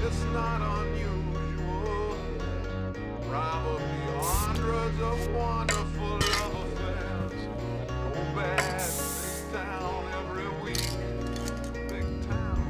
it's not unusual. Probably hundreds of wonderful love affairs go bad in this town every week. Big town.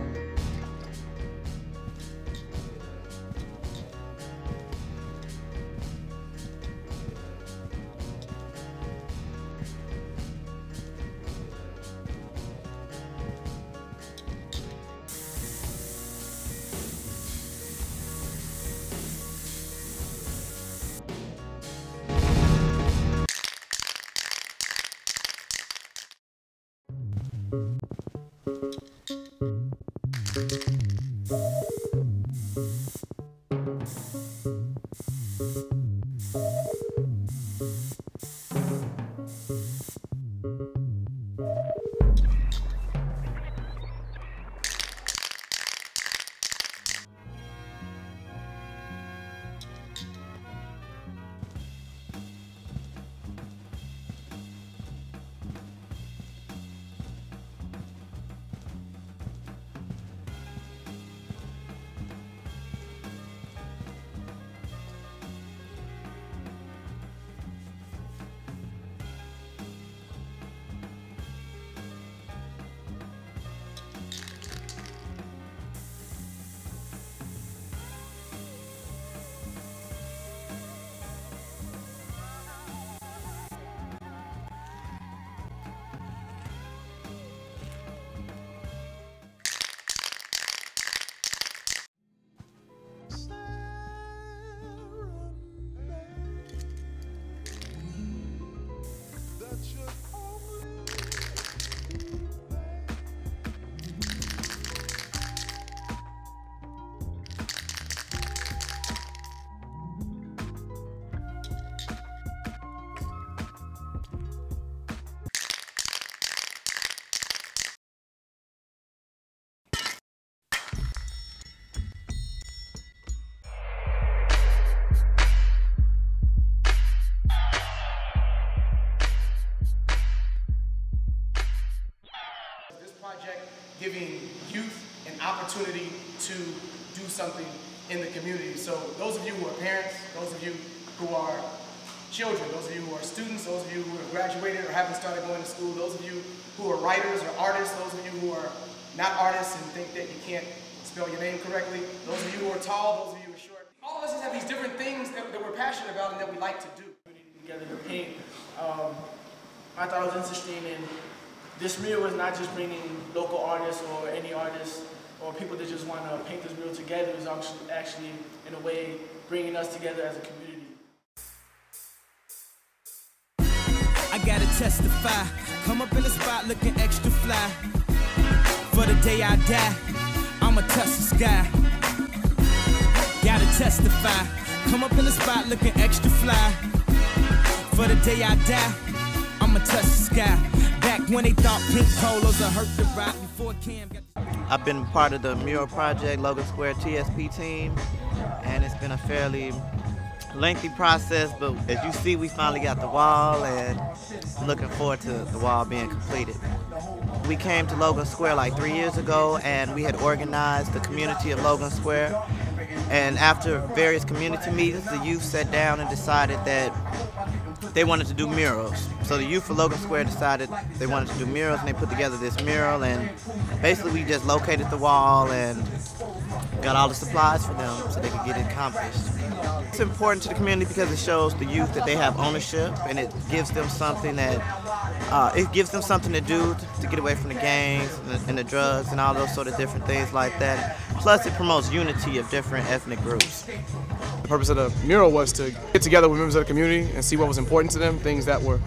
Giving youth an opportunity to do something in the community. So those of you who are parents, those of you who are children, those of you who are students, those of you who have graduated or haven't started going to school, those of you who are writers or artists, those of you who are not artists and think that you can't spell your name correctly, those of you who are tall, those of you who are short. All of us just have these different things that we're passionate about and that we like to do. Together to paint. I thought it was interesting, and this mural is not just bringing local artists or any artists or people that just want to paint this mural together. It's actually, in a way, bringing us together as a community. I gotta testify, come up in the spot looking extra fly. For the day I die, I'ma touch the sky. Gotta testify, come up in the spot looking extra fly. For the day I die, I'ma touch the sky. Back when they thought pink polos would hurt the rock before Cam got. I've been part of the mural project, Logan Square TSP team, and it's been a fairly lengthy process, but as you see, we finally got the wall, and I'm looking forward to the wall being completed. We came to Logan Square like 3 years ago, and we had organized the community of Logan Square, and after various community meetings, the youth sat down and decided that they wanted to do murals. So the youth of Logan Square decided they wanted to do murals, and they put together this mural, and basically we just located the wall and got all the supplies for them so they could get it accomplished. It's important to the community because it shows the youth that they have ownership, and it gives them something that to do to get away from the gangs and the drugs and all those sort of different things like that. Plus it promotes unity of different ethnic groups. The purpose of the mural was to get together with members of the community and see what was important to them, things that were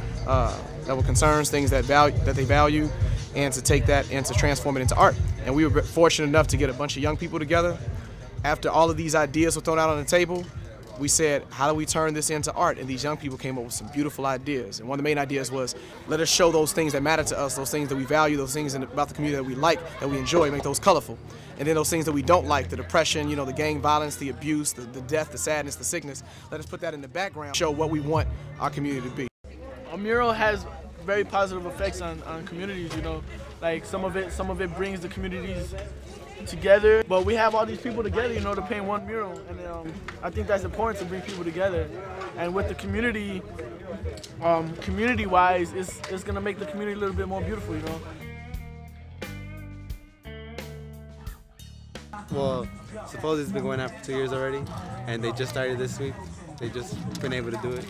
concerns, things that they value, and to take that and to transform it into art. And we were fortunate enough to get a bunch of young people together. After all of these ideas were thrown out on the table, we said, how do we turn this into art? And these young people came up with some beautiful ideas. And one of the main ideas was, let us show those things that matter to us, those things that we value, those things about the community that we like, that we enjoy, make those colorful. And then those things that we don't like, the depression, you know, the gang violence, the abuse, the death, the sadness, the sickness, let us put that in the background, show what we want our community to be. A mural has very positive effects on communities, you know. Like some of it brings the communities together, but we have all these people together, you know, to paint one mural, and I think that's important to bring people together. And with the community, community-wise, it's gonna make the community a little bit more beautiful, you know. Well, suppose it's been going on for 2 years already, and they just started this week. They just been able to do it.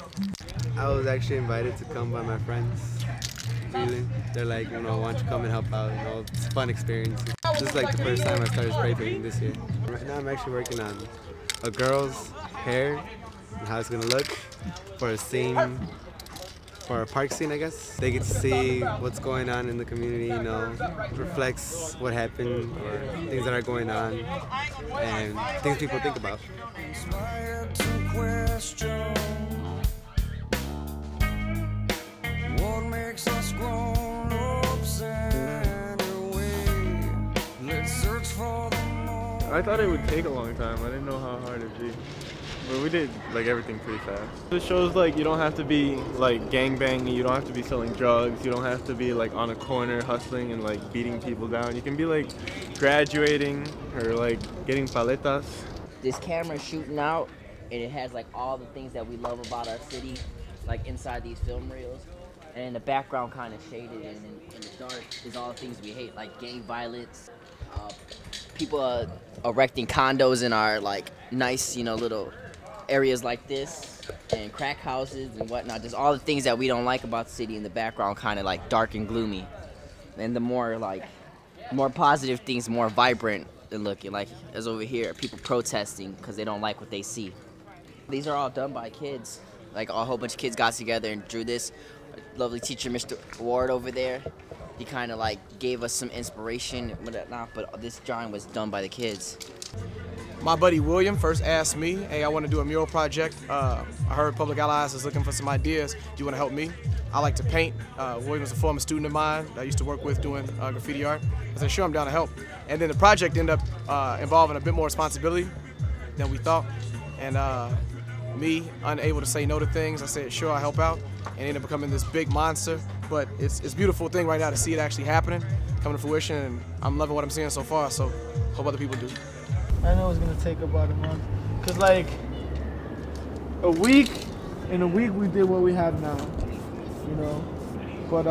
I was actually invited to come by my friends. Really, they're like, you know, why don't you come and help out? You know, it's a fun experience. This is like the first time I started spray painting this year. Right now, I'm actually working on a girl's hair and how it's gonna look for a scene, for a park scene, I guess. They get to see what's going on in the community, you know, reflects what happened or things that are going on and things people think about. Inspired to question what makes us grown-ups anyway. Let's search for the more. I thought it would take a long time. I didn't know how hard it'd be. But we did like everything pretty fast. It shows like you don't have to be like gangbanging, you don't have to be selling drugs, you don't have to be like on a corner hustling and like beating people down. You can be like graduating or like getting paletas. This camera is shooting out and it has like all the things that we love about our city, like inside these film reels. And in the background kind of shaded and in the dark is all the things we hate, like gang violence, people erecting condos in our like nice, you know, little areas like this, and crack houses and whatnot. Just all the things that we don't like about the city in the background, kind of like dark and gloomy. And the more positive things, more vibrant they're looking. Like as over here, people protesting because they don't like what they see. These are all done by kids. Like a whole bunch of kids got together and drew this. Lovely teacher, Mr. Ward over there. He kind of like gave us some inspiration and whatnot, but this drawing was done by the kids. My buddy William first asked me, hey, I want to do a mural project. I heard Public Allies is looking for some ideas. Do you want to help me? I like to paint. William was a former student of mine that I used to work with doing graffiti art. I said, sure, I'm down to help. And then the project ended up involving a bit more responsibility than we thought. And me, unable to say no to things, I said, sure, I'll help out. And ended up becoming this big monster. But it's a beautiful thing right now to see it actually happening, coming to fruition. And I'm loving what I'm seeing so far, so hope other people do. I know it's gonna take about a month, cause like in a week we did what we have now, you know. But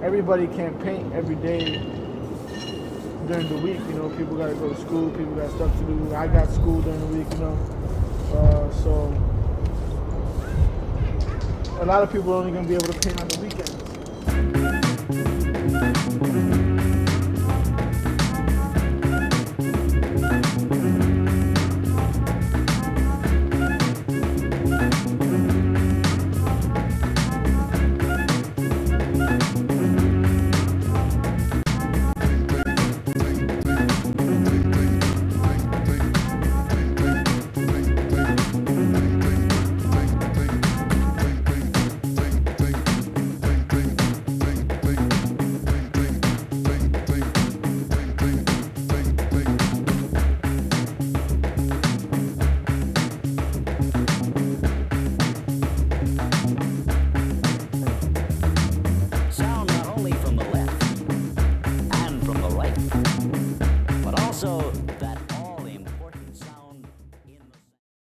everybody can't paint every day during the week, you know. People gotta go to school, people got stuff to do. I got school during the week, you know. So a lot of people are only gonna be able to paint on the